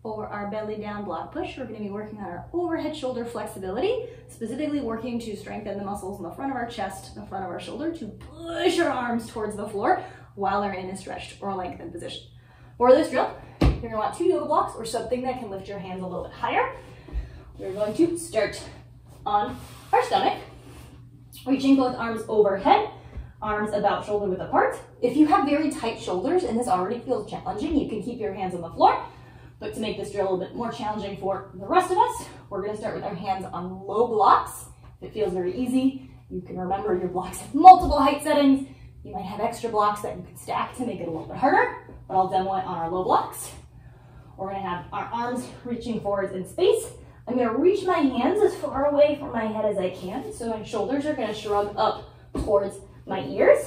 For our belly down block push, we're going to be working on our overhead shoulder flexibility, specifically working to strengthen the muscles in the front of our chest, the front of our shoulder, to push our arms towards the floor while they're in a stretched or lengthened position. For this drill, you're going to want 2 yoga blocks or something that can lift your hands a little bit higher. We're going to start on our stomach, reaching both arms overhead, arms about shoulder width apart. If you have very tight shoulders and this already feels challenging, you can keep your hands on the floor. But to make this drill a little bit more challenging for the rest of us, we're going to start with our hands on low blocks. If it feels very easy, you can remember your blocks have multiple height settings. You might have extra blocks that you can stack to make it a little bit harder, but I'll demo it on our low blocks. We're going to have our arms reaching forwards in space. I'm going to reach my hands as far away from my head as I can, so my shoulders are going to shrug up towards my ears.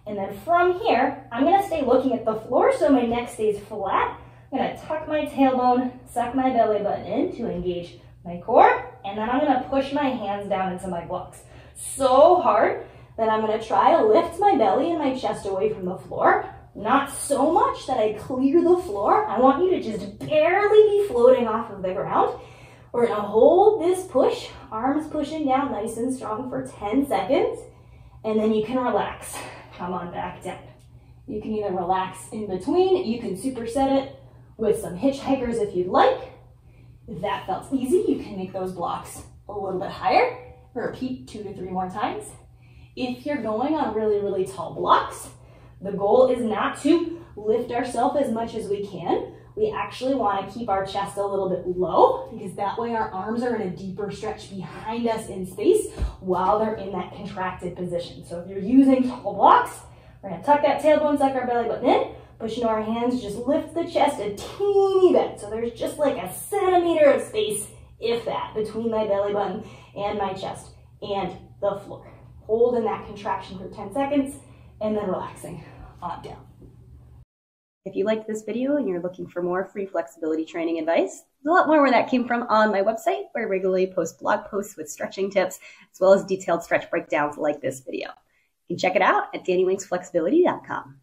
And then from here, I'm going to stay looking at the floor so my neck stays flat. I'm going to tuck my tailbone, suck my belly button in to engage my core, and then I'm going to push my hands down into my blocks so hard that I'm going to try to lift my belly and my chest away from the floor. Not so much that I clear the floor. I want you to just barely be floating off of the ground. We're going to hold this push, arms pushing down nice and strong for 10 seconds, and then you can relax. Come on back down. You can either relax in between, you can superset it with some hitchhikers if you'd like. If that felt easy, you can make those blocks a little bit higher. Repeat 2 to 3 more times. If you're going on really, really tall blocks, the goal is not to lift ourselves as much as we can. We actually want to keep our chest a little bit low because that way our arms are in a deeper stretch behind us in space while they're in that contracted position. So if you're using tall blocks, we're going to tuck that tailbone, suck our belly button in, push into our hands, just lift the chest a teeny bit. So there's just like a centimeter of space, if that, between my belly button and my chest and the floor. Hold in that contraction for 10 seconds and then relaxing on down. If you liked this video and you're looking for more free flexibility training advice, there's a lot more where that came from on my website, where I regularly post blog posts with stretching tips, as well as detailed stretch breakdowns like this video. You can check it out at DannyWinksFlexibility.com.